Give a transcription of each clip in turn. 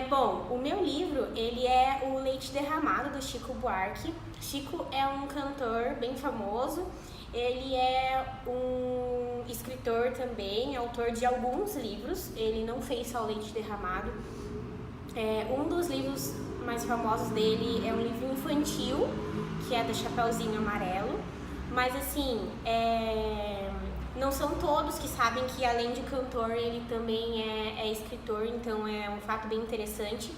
Bom, o meu livro, ele é O Leite Derramado, do Chico Buarque. Chico é um cantor bem famoso, ele é um escritor também, autor de alguns livros, ele não fez só O Leite Derramado. Um dos livros mais famosos dele é um livro infantil, que é do Chapeuzinho Amarelo, mas assim, não são todos que sabem que além de cantor ele também é escritor, então é um fato bem interessante.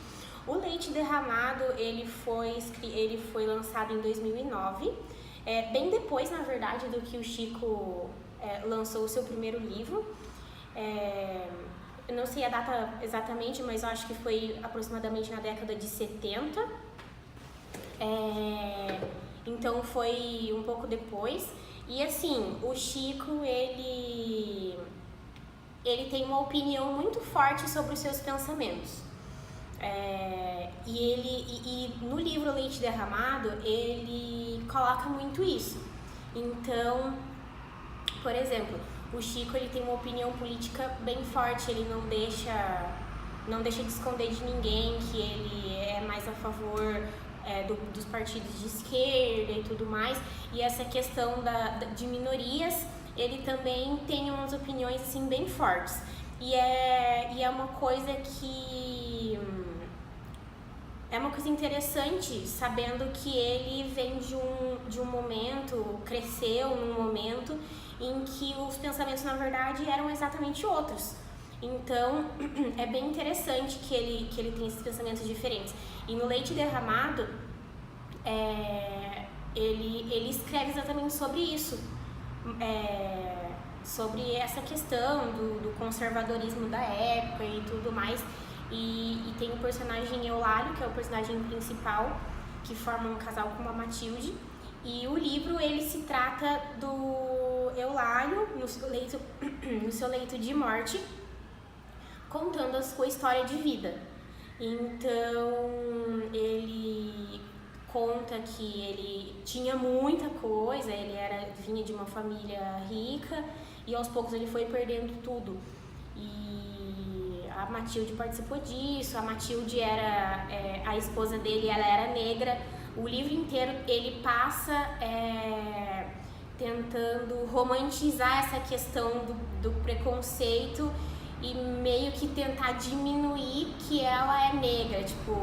O Leite Derramado ele foi lançado em 2009, bem depois, na verdade, do que o Chico lançou o seu primeiro livro. Eu não sei a data exatamente, mas eu acho que foi aproximadamente na década de 70. Então foi um pouco depois. E assim, o Chico, ele tem uma opinião muito forte sobre os seus pensamentos. E no livro Leite Derramado, ele coloca muito isso. Então, por exemplo, o Chico ele tem uma opinião política bem forte, ele não deixa de esconder de ninguém que ele é mais a favor dos partidos de esquerda e tudo mais. E essa questão de minorias, ele também tem umas opiniões assim bem fortes. E é uma coisa que é uma coisa interessante, sabendo que ele vem de um momento, cresceu num momento em que os pensamentos, na verdade, eram exatamente outros. Então, é bem interessante que ele tem esses pensamentos diferentes. E no Leite Derramado, ele escreve exatamente sobre isso. Sobre essa questão do conservadorismo da época e tudo mais. E tem o personagem Eulália, que é o personagem principal, que forma um casal com a Matilde. E o livro, ele se trata do Eulálio no seu leito de morte, contando a sua história de vida. Então, ele conta que ele tinha muita coisa, ele vinha de uma família rica e aos poucos ele foi perdendo tudo. E a Matilde participou disso, a Matilde era a esposa dele, ela era negra. O livro inteiro ele passa tentando romantizar essa questão do preconceito e meio que tentar diminuir que ela é negra, tipo,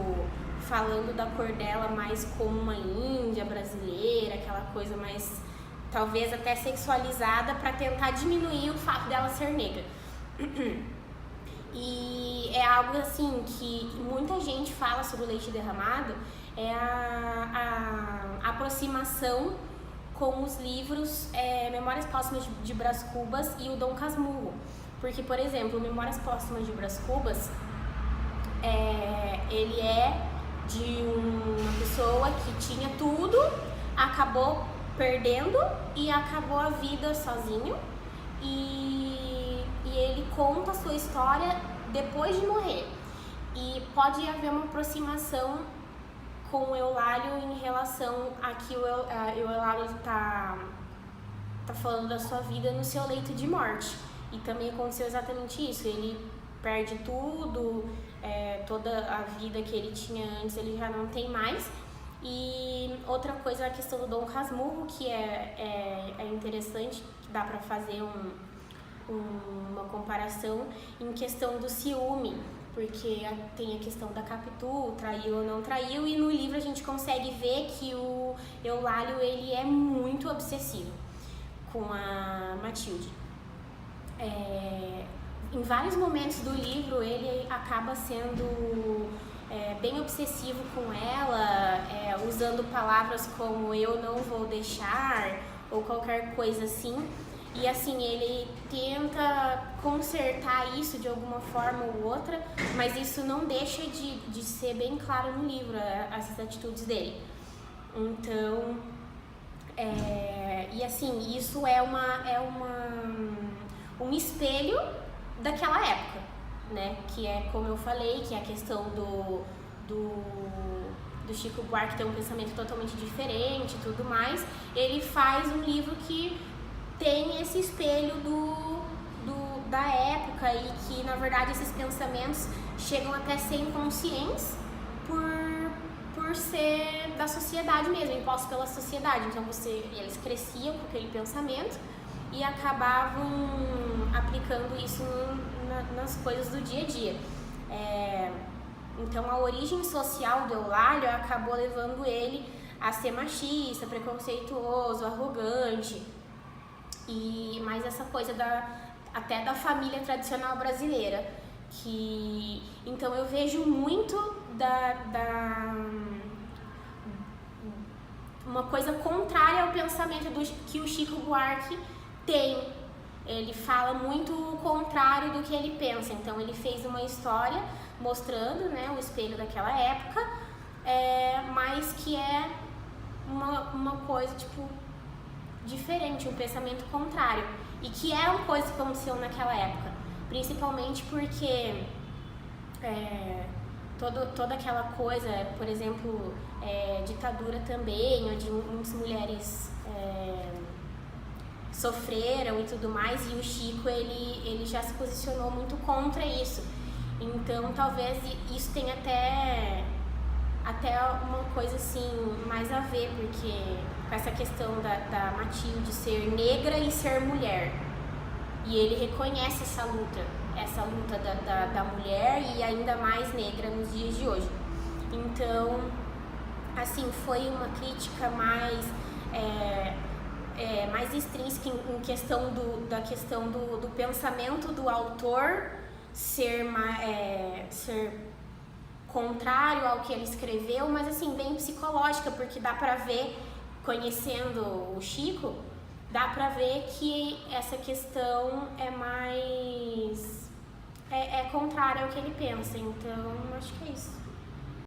falando da cor dela mais como uma índia brasileira, aquela coisa mais, talvez até sexualizada, para tentar diminuir o fato dela ser negra. E é algo assim que muita gente fala sobre o Leite Derramado, é a aproximação com os livros Memórias Póstumas de Brás Cubas e o Dom Casmurro. Porque, por exemplo, Memórias Póstumas de Brás Cubas, ele é de uma pessoa que tinha tudo, acabou perdendo e acabou a vida sozinho. E ele conta a sua história depois de morrer. E pode haver uma aproximação com o Eulálio em relação a que o Eulálio está falando da sua vida no seu leito de morte. E também aconteceu exatamente isso, ele perde tudo, toda a vida que ele tinha antes ele já não tem mais. E outra coisa, a questão do Dom Casmurro, que é interessante, que dá para fazer uma comparação em questão do ciúme, porque tem a questão da Capitu, traiu ou não traiu, e no livro a gente consegue ver que o Eulálio ele é muito obsessivo com a Matilde. Em vários momentos do livro ele acaba sendo bem obsessivo com ela, usando palavras como eu não vou deixar ou qualquer coisa assim. E assim, ele tenta consertar isso de alguma forma ou outra, mas isso não deixa de ser bem claro no livro, essas atitudes dele. Então, e assim, isso é um espelho daquela época, né? Que é, como eu falei, que é a questão do Chico Buarque ter um pensamento totalmente diferente e tudo mais. Ele faz um livro que tem esse espelho da época e que, na verdade, esses pensamentos chegam até ser inconscientes por ser da sociedade mesmo, impostos pela sociedade. Então eles cresciam com aquele pensamento e acabavam aplicando isso nas coisas do dia a dia. Então a origem social do Eulálio acabou levando ele a ser machista, preconceituoso, arrogante, e mais essa coisa até da família tradicional brasileira, então eu vejo muito uma coisa contrária ao pensamento que o Chico Buarque tem. Ele fala muito o contrário do que ele pensa. Então ele fez uma história mostrando, né, o espelho daquela época, mas que é uma coisa tipo diferente, um pensamento contrário, e que é uma coisa que aconteceu naquela época, principalmente porque toda aquela coisa, por exemplo, ditadura também, onde muitas mulheres sofreram e tudo mais, e o Chico ele já se posicionou muito contra isso. Então talvez isso tenha até uma coisa assim mais a ver, porque com essa questão da Matilde ser negra e ser mulher, e ele reconhece essa luta da mulher e ainda mais negra nos dias de hoje. Então, assim, foi uma crítica mais extrínseca em questão da questão do pensamento do autor ser contrário ao que ele escreveu, mas assim, bem psicológica, porque dá pra ver, conhecendo o Chico, dá pra ver que essa questão é contrária ao que ele pensa. Então, acho que é isso.